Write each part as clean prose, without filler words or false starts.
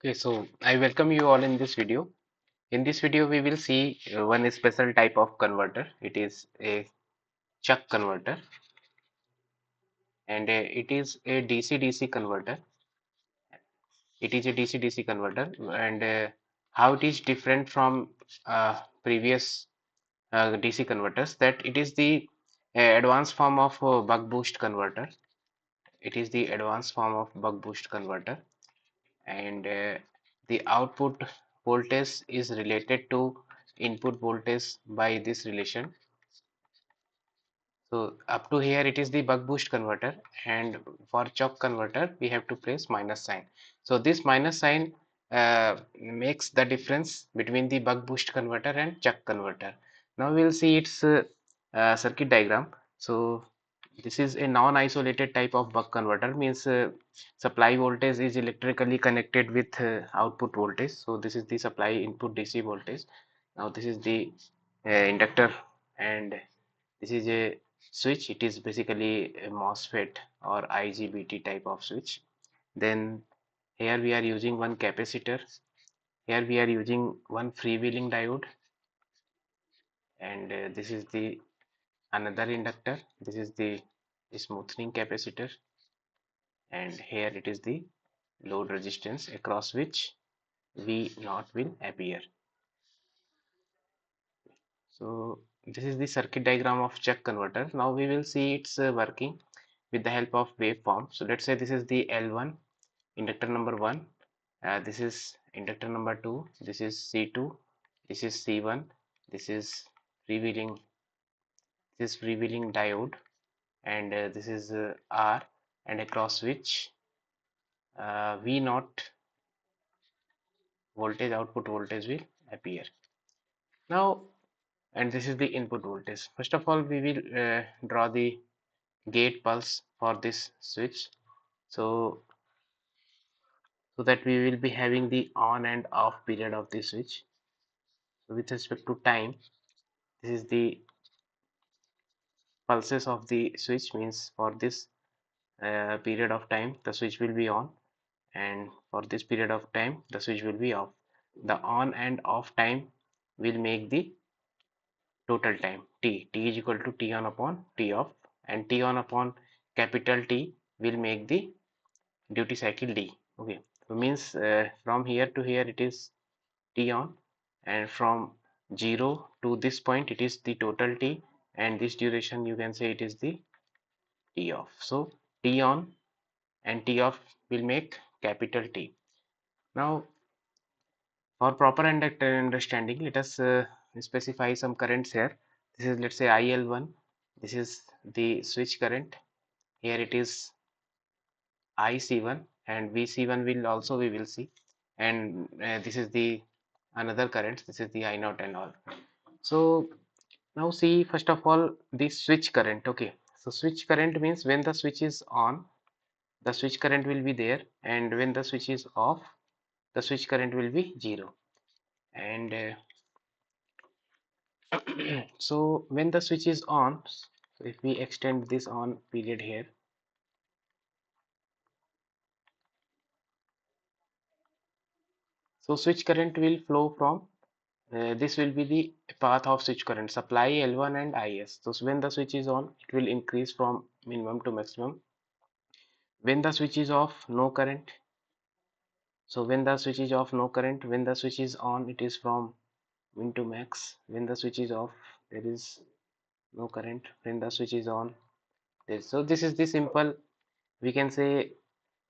Okay, so I welcome you all in this video. In this video, we will see one special type of converter. It is a CUK converter, and it is a DC-DC converter. It is a DC-DC converter, and how it is different from previous DC converters. That it is the advanced form of buck boost converter. It is the advanced form of buck boost converter, and the output voltage is related to input voltage by this relation. So up to here it is the buck boost converter, and for CUK converter we have to place minus sign. So this minus sign makes the difference between the buck boost converter and CUK converter. Now we'll see its circuit diagram. So this is a non-isolated type of buck converter, means supply voltage is electrically connected with output voltage. So this is the supply input DC voltage. Now this is the inductor, and this is a switch. It is basically a MOSFET or IGBT type of switch. Then here we are using one capacitor. Here we are using one freewheeling diode, and this is the another inductor. This is the smoothing capacitor, and here it is the load resistance across which V naught will appear. So this is the circuit diagram of CUK converter. Now we will see its working with the help of waveform. So let's say this is the L1, inductor number 1, this is inductor number 2, this is C2, this is C1, this is freewheeling diode, and this is R, and across which V naught voltage, output voltage will appear. Now, and this is the input voltage. First of all, we will draw the gate pulse for this switch. So that we will be having the on and off period of the switch. So with respect to time, this is the pulses of the switch, means for this period of time the switch will be on, and for this period of time the switch will be off. The on and off time will make the total time t is equal to t on upon t off, and t on upon capital T will make the duty cycle d. Okay, so means from here to here it is t on, and from 0 to this point it is the total t, and this duration you can say it is the t off. So t on and t off will make capital T. Now for proper understanding, let us specify some currents here. This is, let's say, IL1. This is the switch current. Here it is IC1, and VC1 will also we will see, and this is the another current. This is the I0 and all. So now see, first of all, the switch current. Okay, so switch current means when the switch is on, the switch current will be there, and when the switch is off, the switch current will be 0. And so when the switch is on, so if we extend this on period here, so switch current will flow from this will be the path of switch current, supply L1 and IS. So when the switch is on, it will increase from minimum to maximum. When the switch is off, no current. So when the switch is off, no current. When the switch is on, it is from min to max. When the switch is off, there is no current. When the switch is on, so this is the simple, we can say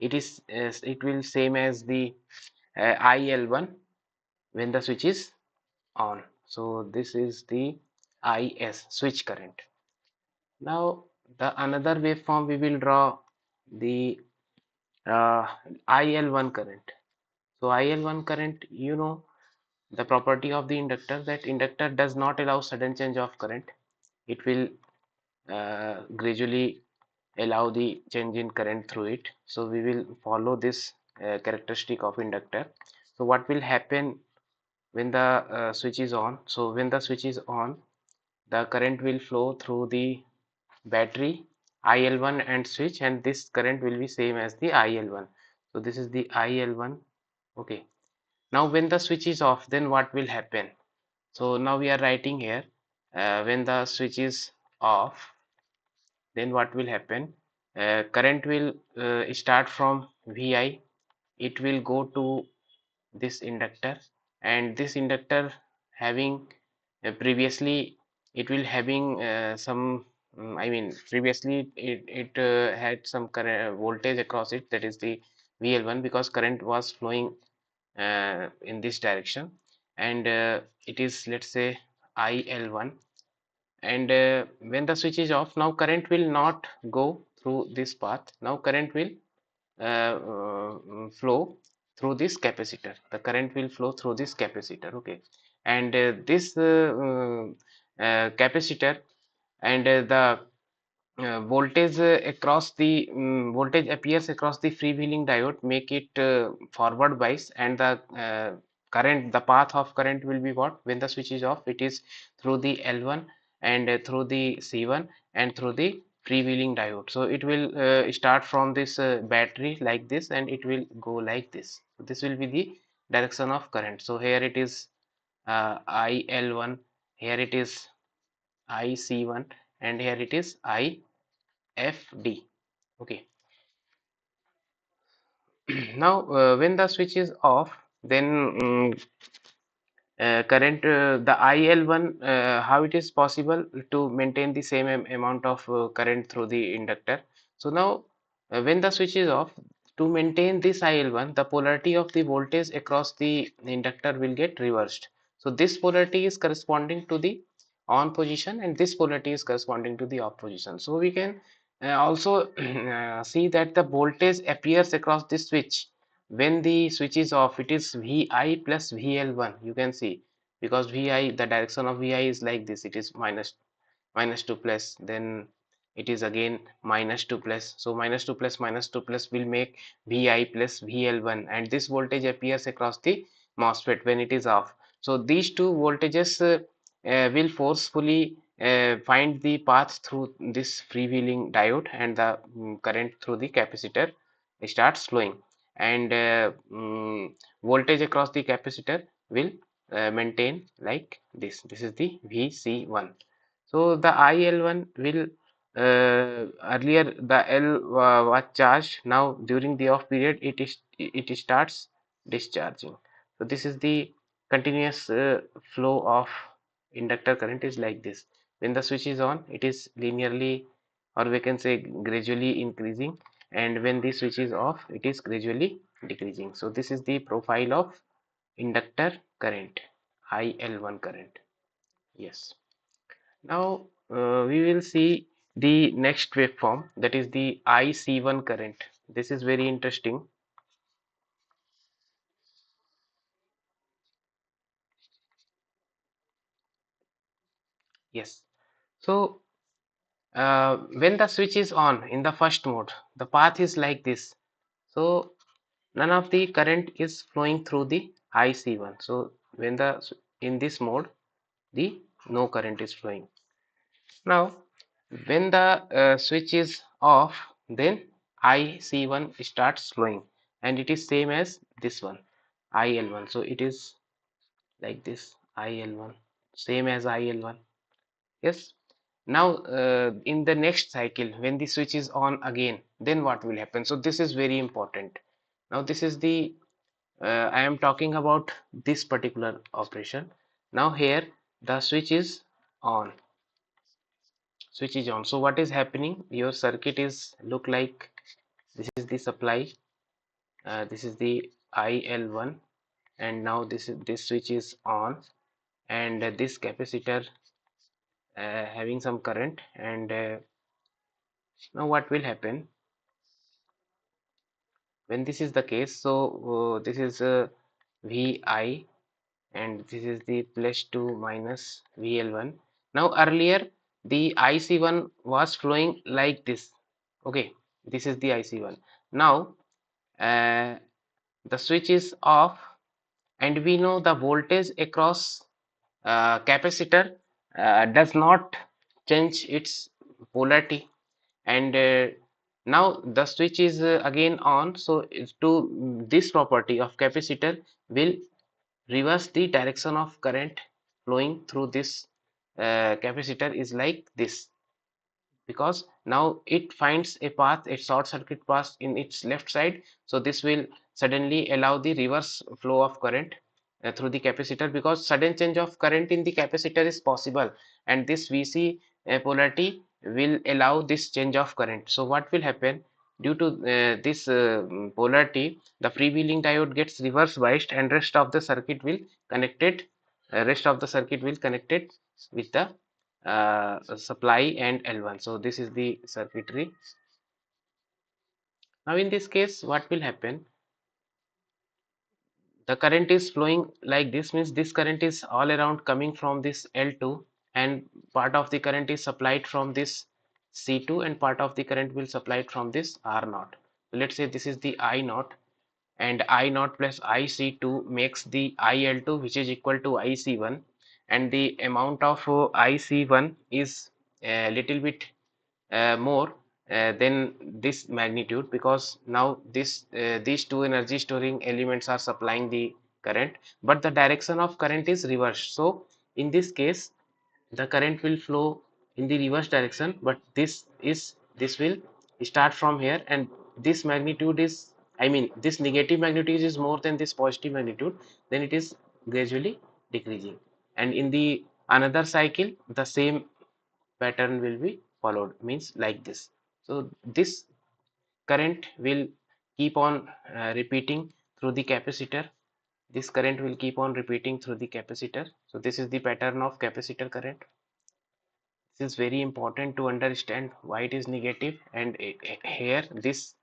it is it will same as the IL1 when the switch is on. So this is the IS, switch current. Now the another waveform we will draw the IL1 current. So IL1 current, you know the property of the inductor, that inductor does not allow sudden change of current. It will gradually allow the change in current through it. So we will follow this characteristic of inductor. So what will happen when the switch is on? So when the switch is on, the current will flow through the battery IL1 and switch, and this current will be same as the IL1. So this is the IL1 Okay, now when the switch is off, then what will happen? So now we are writing here, when the switch is off, then what will happen? Current will start from Vi, it will go to this inductor, and this inductor having previously, it will having some I mean previously it had some current voltage across it, that is the VL1, because current was flowing in this direction, and it is, let's say, IL1. And when the switch is off, now current will not go through this path, now current will flow through this capacitor, the current will flow through this capacitor. Okay, and this capacitor, and the voltage across the voltage appears across the freewheeling diode, make it forward bias, and the current, the path of current will be what? When the switch is off, it is through the L1, and through the C1, and through the freewheeling diode. So it will start from this battery like this, and it will go like this. So this will be the direction of current. So here it is IL1, here it is IC1, and here it is IFD. Okay, now when the switch is off, then current, the IL1, how it is possible to maintain the same amount of current through the inductor. So now when the switch is off, to maintain this IL1, the polarity of the voltage across the inductor will get reversed. So this polarity is corresponding to the on position, and this polarity is corresponding to the off position. So we can also see that the voltage appears across this switch when the switch is off, it is Vi plus VL1. You can see, because Vi, the direction of Vi is like this, it is minus 2 plus, then it is again minus 2 plus. So minus 2 plus will make Vi plus VL1, and this voltage appears across the MOSFET when it is off. So these two voltages will forcefully find the path through this freewheeling diode, and the current through the capacitor starts flowing, and voltage across the capacitor will maintain like this. This is the VC1. So the IL1 will earlier the L was charged, now during the off period it starts discharging. So this is the continuous flow of inductor current is like this. When the switch is on, it is linearly, or we can say gradually increasing, and when the switch is off, it is gradually decreasing. So this is the profile of inductor current, IL1 current. Yes. Now we will see the next waveform, that is the IC1 current. This is very interesting. Yes. So when the switch is on in the first mode, the path is like this. So none of the current is flowing through the IC1. So when the in this mode, the no current is flowing. Now when the switch is off, then IC1 starts flowing, and it is same as this one, IL1. So it is like this, IL1, same as IL1. Yes. Now in the next cycle, when the switch is on again, then what will happen? So this is very important. Now this is the I am talking about this particular operation. Now here the switch is on, switch is on. So what is happening? Your circuit is look like this is the supply, this is the IL1, and now this switch is on, and this capacitor having some current, and now what will happen when this is the case? So this is Vi, and this is the plus 2 minus VL1. Now earlier the IC1 was flowing like this. Okay, this is the IC1. Now uh, the switch is off, and we know the voltage across capacitor does not change its polarity, and now the switch is again on, so this property of capacitor will reverse the direction of current flowing through this capacitor is like this, because now it finds a path, a short circuit path in its left side, so this will suddenly allow the reverse flow of current through the capacitor, because sudden change of current in the capacitor is possible, and this VC polarity will allow this change of current. So what will happen, due to this polarity, the freewheeling diode gets reverse biased and rest of the circuit will connected with the supply and L1. So this is the circuitry. Now in this case, what will happen, the current is flowing like this, means this current is all around coming from this L2, and part of the current is supplied from this C2, and part of the current will supplied from this R0. So let's say this is the I0, and I0 plus IC2 makes the IL2, which is equal to IC1, and the amount of IC1 is a little bit more than this magnitude, because now these two energy storing elements are supplying the current, but the direction of current is reversed. So in this case, the current will flow in the reverse direction, but this will start from here, and this magnitude is, I mean, this negative magnitude is more than this positive magnitude, then it is gradually decreasing, and in the another cycle the same pattern will be followed, means like this. So this current will keep on repeating through the capacitor, this current will keep on repeating through the capacitor. So this is the pattern of capacitor current. This is very important to understand why it is negative, and here this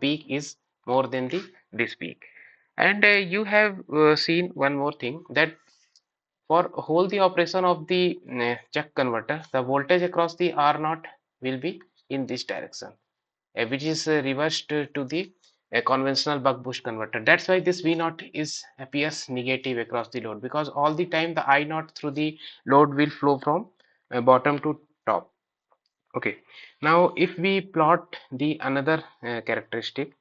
peak is more than this peak. And you have seen one more thing, that for whole the operation of the CUK converter, the voltage across the R0 will be in this direction, which is reversed to the conventional buck boost converter. That's why this V0 is appears negative across the load, because all the time the I0 through the load will flow from bottom to top. Okay, now if we plot the another characteristic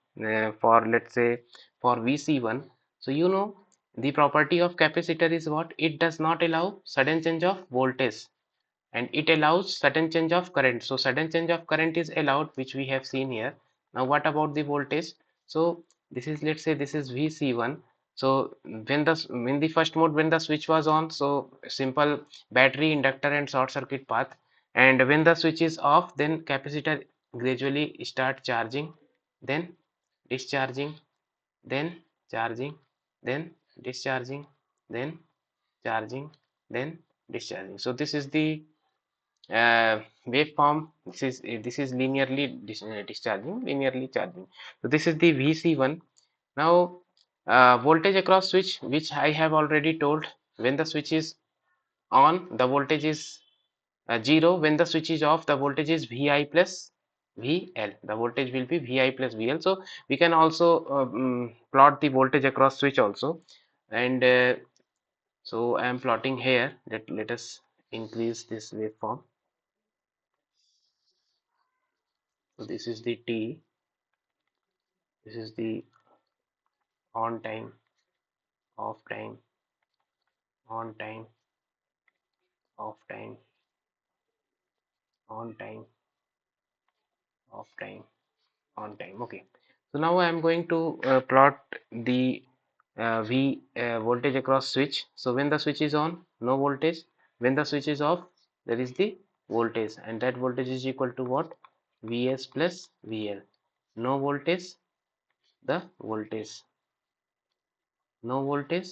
for, let's say, for VC1, so you know the property of capacitor is what, it does not allow sudden change of voltage, and it allows sudden change of current. So sudden change of current is allowed, which we have seen here. Now what about the voltage? So this is, let's say, this is VC1. So in the first mode, when the switch was on, so simple battery, inductor and short circuit path, and when the switch is off, then capacitor gradually start charging, then discharging, then charging, then discharging, then charging, then discharging. So this is the waveform. This is linearly discharging, linearly charging. So this is the VC1. Now voltage across switch, which I have already told, when the switch is on, the voltage is 0. When the switch is off, the voltage is Vi plus VL. The voltage will be Vi plus VL. So we can also plot the voltage across switch also, and so I am plotting here. Let us increase this waveform. So this is the T, this is the on time, off time, on time, off time, on time, off time, on time. Okay, so now I am going to plot the V voltage across switch. So when the switch is on, no voltage. When the switch is off, there is the voltage, and that voltage is equal to what, Vs plus VL. No voltage, the voltage, no voltage,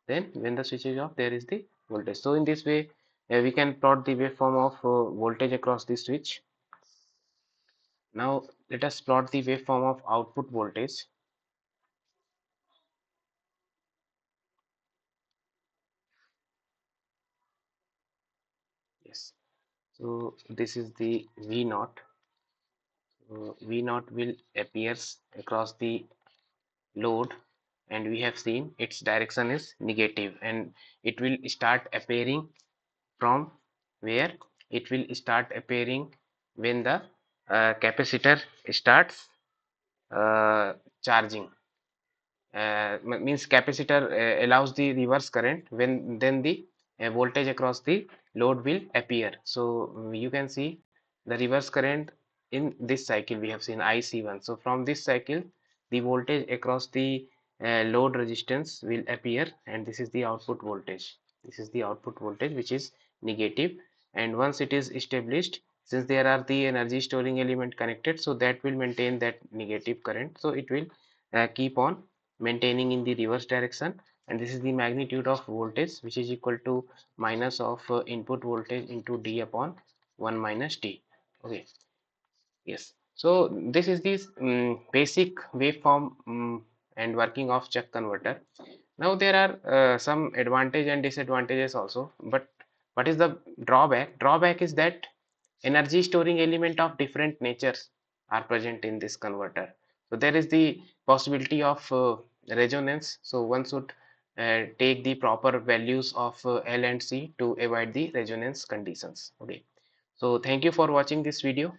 then when the switch is off, there is the voltage. So in this way we can plot the waveform of voltage across the switch. Now let us plot the waveform of output voltage. Yes, so this is the V0. V0 will appears across the load, and we have seen its direction is negative, and it will start appearing from where, it will start appearing when the capacitor starts charging. Means capacitor allows the reverse current, when then the voltage across the load will appear. So you can see the reverse current in this cycle we have seen IC1. So from this cycle the voltage across the load resistance will appear, and this is the output voltage. This is the output voltage which is negative, and once it is established, since there are the energy storing element connected, so that will maintain that negative current, so it will keep on maintaining in the reverse direction. And this is the magnitude of voltage, which is equal to minus of input voltage into d upon 1 minus t. Okay, yes, so this is this basic waveform and working of CUK converter. Now there are some advantage and disadvantages also, but what is the drawback is that energy storing element of different natures are present in this converter. So there is the possibility of resonance, so one should take the proper values of L and C to avoid the resonance conditions. Okay, so thank you for watching this video.